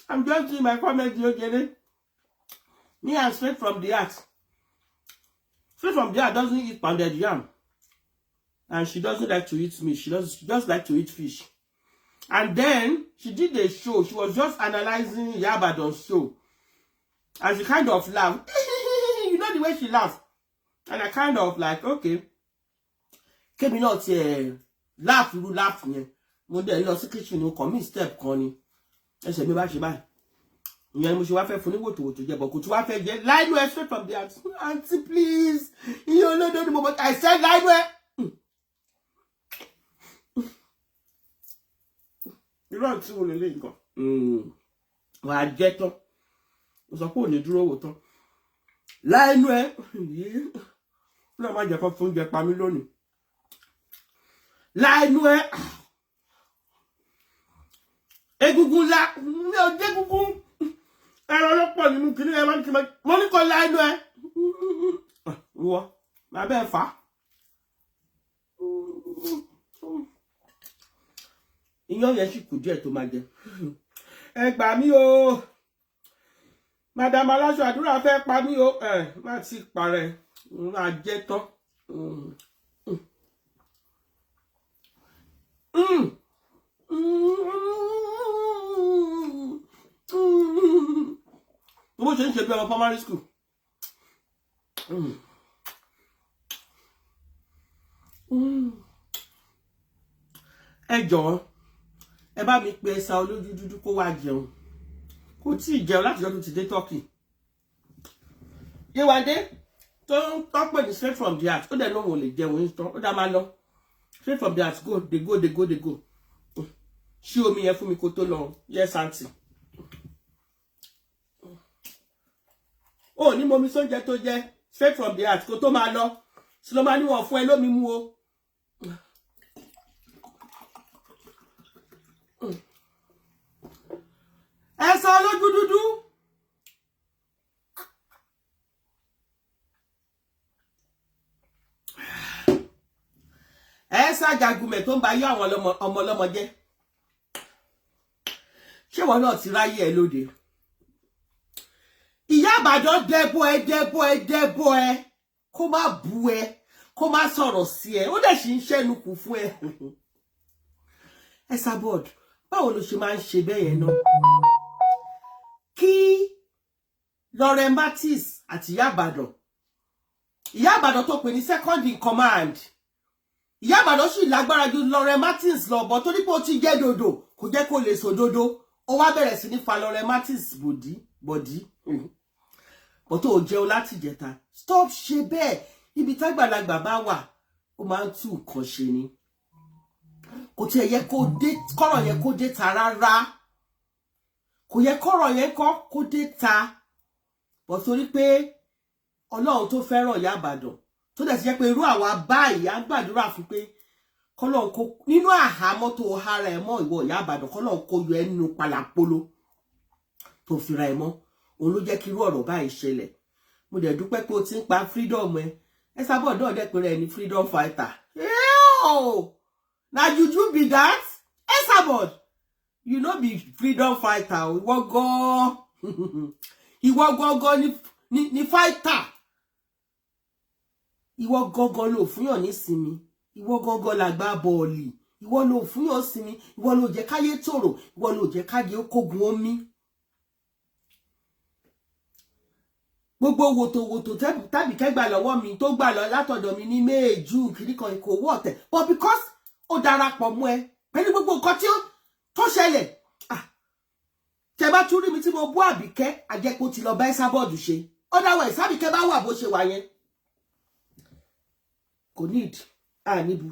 I'm just doing my comedy, okay? Me, I'm straight from the heart. Straight from the heart doesn't eat pounded yam. And she doesn't like to eat meat. She just like to eat fish. And then she did a show. She was just analyzing Ibadan's show. And she kind of laughed. You know the way she laughed. And I kind of like, okay. Came not laugh, you laugh me. When they lost the kitchen, you come in step, Connie. I said, me back, she buy. You know, she was for go to get, but could you have a line where straight from the auntie, please. You know, the moment I said line where. You know, it's all the link. Well, I get up. Was a pony draw water. Line where. No, my Japan phone get Pamiloni. Line where. Egungun la. No, Egungun. I don't know what you can Monica line where. What? My bad, fa. Iyan yẹn sì kù díẹ̀ tó máa jẹ. Ẹ gbà mí o. Madam Alasoadura fẹ́ pa mí o. Má ti parẹ́. Má jẹ tán. Bó ṣe ń ṣe bí ọmọ primary school. Ẹ jọ̀ọ́. Ẹ bá mi pe ẹ̀sà olójú dúdú kó wá jẹun. Kò tí ì jẹun láti ọdún ti dé Turkey. Yéwándé tó ń tọ́pẹ̀ ní straight from the heart. Ó dẹ̀ lóhun ò lè jẹun ní tán. Ó dá máa lọ. Straight from the heart go. They go. Ṣí omi yẹn fún mi kó tó lọ. Yes, auntie. Ó ní mo mi sóúnjẹ tó jẹ. Straight from the heart kó tó máa lọ. Sì ló máa ní wọ́n fún ẹ lómi mú o. Ẹ̀sà olójú dúdú. Ẹ̀sà jàgùmẹ̀ tó ń bá yọ àwọn ọmọ ọlọ́mọ jẹ́. Ṣé wọ́n náà ti ráyè ẹ lóde? Ìyá Ìbàdàn dẹ́bọ̀ ẹ. Kó má bú ẹ. Kó má sọ̀rọ̀ sí ẹ. Ó dẹ̀ sì ń ṣẹ́nu kù fún ẹ. Esab0d, báwo ló ṣe máa ń ṣe bẹ́ẹ̀ yẹn náà? Kí Lore Matis àti Ìyá Ìbàdàn tó pè ní second in command. Ìyá Ìbàdàn sì lágbára ju Lore Matis lọ, bọ̀ torí pé ó ti jẹ́ dòdò kò jẹ́ kó lè sòdodo. Ó wá bẹ̀rẹ̀ sí ní fa Lore Matis bọ̀dí. Bọ̀ tó jẹun láti jẹta. Stop ṣe bẹ́ẹ̀. Ibi tágbàlagbà bá wà, ó máa ń tú nǹkan ṣe ni. Kò tiẹ̀ yẹ kó dé kọ́rọ̀ yẹn kó dé ta rárá. Kò yẹ kọ́rọ̀ yẹn kó dé ta. Bọ̀ torí pé Ọlọ́run tó fẹ́ràn Ìyá Ìbàdàn tó dẹ̀ ti jẹ́ pé irú àwa báyìí á gbàdúrà fún pé kọ́lọ́run kó nínú àhámọ́ tó hara ẹ̀ mọ́ ìwọ Ìyá Ìbàdàn kọ́lọ́run kó yọ ẹnu palàpolo tó fira ẹ̀ mọ́. Òun ló jẹ́ kí irú ọ̀rọ̀ báyìí ṣẹlẹ̀. Mo dẹ̀ dúpẹ́ pé o ti ń pa freedom ẹ. Esab0d náà dẹ̀ pé rẹ̀ ní freedom fighter. Na juju be that? Esab0d, you know be freedom fighter. Ìwọ gọ́gọ́ ni fighter. Ìwọ gọ́gọ́ ló fúnyàn ní sinmi. Ìwọ gọ́gọ́ làgbà bọ́ọ̀lì. Ìwọ ló fúnyàn sinmi. Ìwọ ló jẹ́ káyé tòrò. Ìwọ ló jẹ́ káyé kógun omi. Gbogbo wòtòwòtò tàbí kẹ́gbà lọ́wọ́ mi tó gbà lọ látọ̀dọ̀ mi ní May, June kìríkan ìkó owó ọ̀tẹ̀. But because ó darapọ̀ mọ́ ẹ pẹ̀lú gbogbo nǹkan tí ó tó ṣẹlẹ̀. Tẹ́ bá tún rí mi tí mo bú Àbíkẹ́ àjẹpọ̀ ti lọ bá Esab0d ṣe. Otherwise Àbíkẹ́ bá wà bó ṣe wà yẹn. Kò need níbu.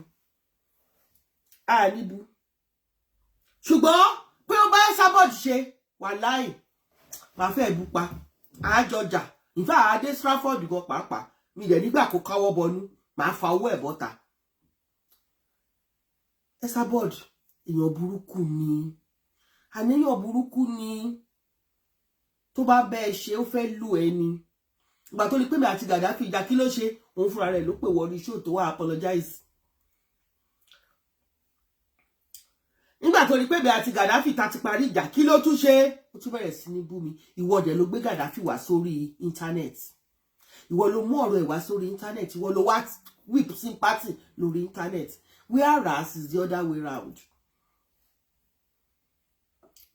Ṣùgbọ́n pé ó bá Esab0d ṣe wàláhì máa fẹ́ bú pa. Àjọjà. In fact, Adé Stratford gan pàápàá. Mi dẹ̀ nígbà kó káwọ́ bọnú. Máa fa owó ẹ̀ bọ́ta. Esab0d, èèyàn burúkú ni. Àníyàn burúkú ni. Tó bá bẹ́ẹ̀ ṣe ó fẹ́ lù ẹ́ ni. Ìgbà tó ní pé mi àti Gaddafi ìjà kí ló ṣe? Òun fúnra rẹ̀ ló pè wọrí show tó wá apologize. Nígbà nígbà tó rí pé bí àti Gaddafi ta ti parí ìjà kí ló tún ṣe ó tún bẹ̀rẹ̀ sí ní bú mi ìwọ dẹ̀ ló gbé Gaddafi wá sórí internet ìwọ ló mú ọ̀rọ̀ ẹ̀ wá sórí internet ìwọ ló wá whip sympathy lórí internet whereas is the other way round.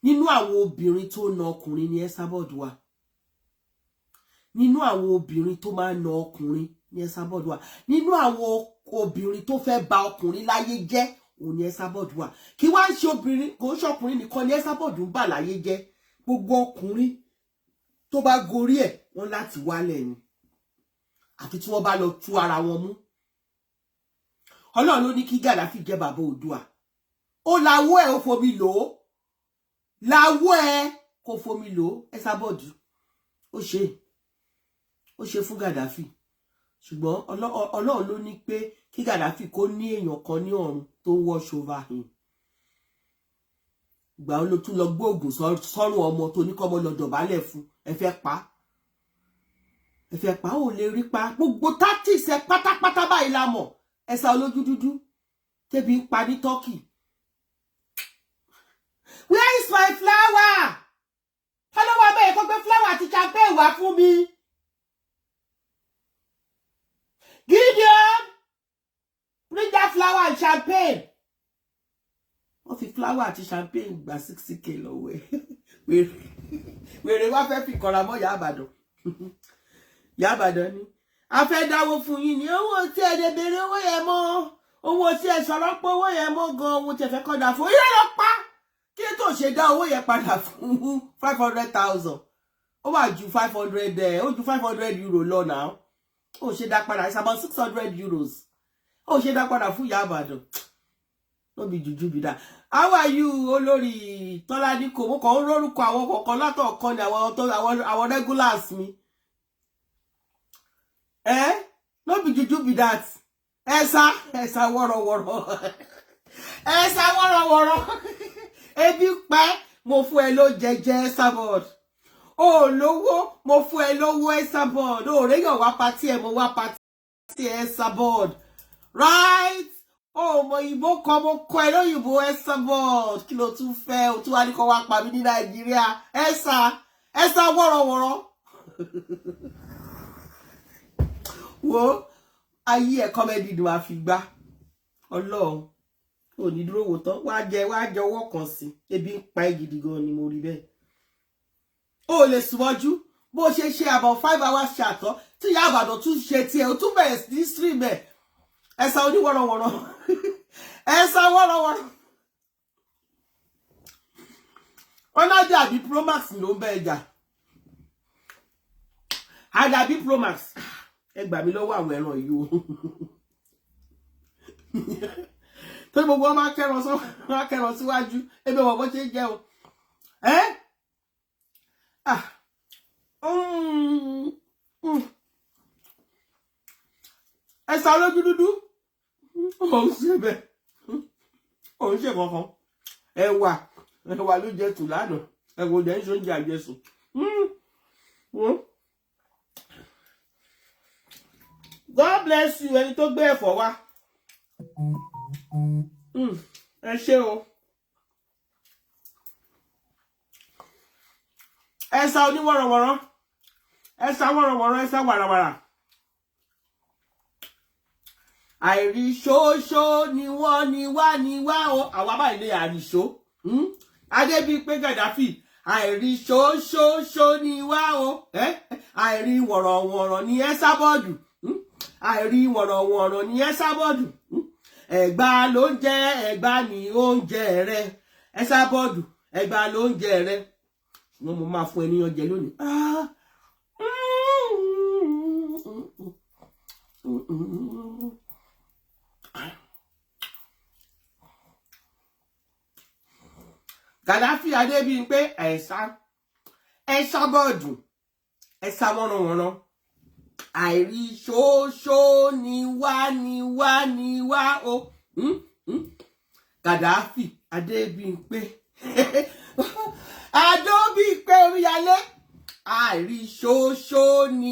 Nínú àwọn obìnrin tó na ọkùnrin ni Esab0d wà. Nínú àwọn obìnrin tó máa na ọkùnrin ni Esab0d wà. Nínú àwọn obìnrin tó fẹ́ ba ọkùnrin láyé jẹ́ òun ni Esab0d wà. Kí wá ń ṣe obìnrin kò ń ṣe ọkùnrin nìkan ni Esab0d ń bà láyé jẹ́. Gbogbo ọkùnrin tó bá gorí ẹ̀ wọ́n láti wálẹ̀ ni. Àfi tí wọ́n bá lọ tú ara wọn mú. Ọlọ́run ló ní kí Gaddafi jẹ́ bàbá Oòduà. Ó lawọ́ ẹ̀ ó fomi lò ó. Lawọ́ ẹ̀ kò fomi lò ó. Esab0d ó ṣe fún Gaddafi. Ṣùgbọ́n Ọlọ́run ló ní pé kí Gaddafi kó ní èèyàn kan ní ọ̀run tó wash over him. Ìgbà ló tún lọ gbóògùn sọ́rùn ọmọ tó ní kọ́mọ lọ dọ̀bálẹ̀ fún ẹ fẹ́ pa. Ẹ fẹ́ pa ò lè rí pa. Gbogbo tactics ẹ pátápátá báyìí la mọ̀. Ẹ̀sà olójú dúdú tẹ́bi ń pa ní Turkey. Where is my flower? Hello, wá bẹ́ẹ̀ kó gbé flower àti champagne wá fún mi. Gideon, bring that flower and champagne. Wọ́n fi flower àti champagne gba 60k lọ́wọ́ ẹ̀. Wèrè wá fẹ́ fi kọ́ra mọ́ Ìyá Ìbàdàn. Ìyá Ìbàdàn ni. A fẹ́ dáwó fún yín ní owó tí ẹ dé bèrè owó yẹn mọ́. Owó tí ẹ sọ̀rọ̀ pé owó yẹn mọ́ gan owó tí ẹ fẹ́ kọ́ dà fún. Irọ́ ló pa. Kí ló tó ṣe dá owó yẹn padà fún 500,000? Ó wà ju 500 ó ju 500 euro lọ náà. Ó ṣe dá padà, it's about 600 euros. Ó ṣe dá padà fún Ìyá Ìbàdàn. No be juju be that. How are you, Olórí Tọ́ládé kò mo kàn ń rórúkọ àwọn kọ̀ọ̀kan látọ̀ọ̀kan ni àwọn regulars mi. No be juju be that. Esa woro. Esa woro. Ebi pẹ́ mo fún ẹ ló jẹjẹ Esab0d. O lówó mo fún ẹ lówó Esab0d. O reyan wá party ẹ mo wá party Esab0d. Right? O mo ìbò kan mo kọ ẹ lóyìnbó Esab0d. Kí ló tún fẹ́ o tún wá ní kó wá pa mí ní Nàìjíríà. Esa woro. Wo ayé ẹ comedy ni wàá fi gbá. Ọlọ́run ò ní dúró wò tán wá jẹ ọwọ́ kan sí. Ebi ń pa ẹ́ gidi gan ni mo rí bẹ́ẹ̀. O lè súnmọ́jú bó ṣe about 5 hours ṣàtọ́ tí Ìyá Ìbàdàn tún ṣe tiẹ̀ o tún bẹ̀rẹ̀ sí stream ẹ̀. Ẹ̀sà oníwọ̀rọ̀wọ̀rọ̀. Ẹ̀sà wọ̀rọ̀wọ̀rọ̀. Ọ̀nà dàbí Promax ló ń bẹ ẹja. Àdàbí Promax. Ẹ gbà mí lọ́wọ́ àwọn ẹran yìí o. Tó gbogbo wọn máa kẹ́ran síwájú. Ebe wọ́n bó ṣe jẹ́ o. Ẹ̀sà olójú dúdú. Òun ṣe bẹ́ẹ̀. Òun ṣe kankan. Ẹ̀wà ló jẹ tù lánàá. Ẹ̀wà jẹ́ ìṣó ń jẹ àjẹsùn. God bless you ẹni tó gbé ẹ̀fọ́ wá. Ẹ ṣé o. Ẹ̀sà oníwọ̀rọ̀wọ̀rọ̀. Ẹ̀sà wọ̀rọ̀wọ̀rọ̀, ẹ̀sà wàràwàrà. Àìrí ṣóṣó ni wọ́n ni wá o. Àwa báyìí lè àríṣó. Adebimpe Gaddafi. Àìrí ṣóṣó ni wá o. Àìrí wọ̀rọ̀wọ̀rọ̀ ni Esab0d. Àìrí wọ̀rọ̀wọ̀rọ̀ ni Esab0d. Ẹ̀gbá ló ń jẹ ẹ̀gbá ní oúnjẹ rẹ. Esab0d ẹ̀gbá ló ń jẹ rẹ. Ṣùgbọ́n mo máa fún ẹni oúnjẹ lónìí. Gaddafi Adebimpe Esab0d ẹ̀sà wọ̀rọ̀wọ̀rọ̀. Àìrí ṣóṣó ni wá o. Gaddafi Adebimpe Omiyalé. Àìrí ṣóṣó ni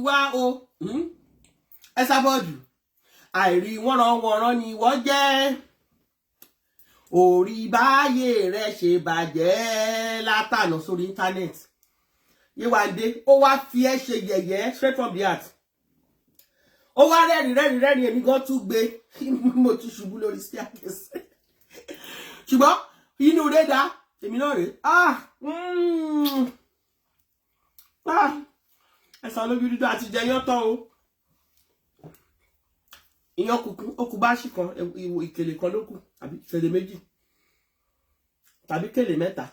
wá o. Esab0d àìrí wọ̀rọ̀wọ̀rọ̀ ni wọ́n jẹ́. orí báyé rẹ̀ ṣe bàjẹ́ látànà sórí internet. Yéwándé ó wá fi ẹ́ ṣe yẹ̀yẹ́ straight from the heart. Ó wá rẹ́rìn èmi gan tún gbé mo tún ṣubú lórí staircase. Ṣùgbọ́n inú rẹ̀ dá èmi náà rè ẹ̀sán lójú dídú àti jẹyán tán o. Ìyàn kùkú ó kù báṣì kan ìkèlè kan ló kù àbí ìkèlè méjì tàbí kèlè mẹ́ta.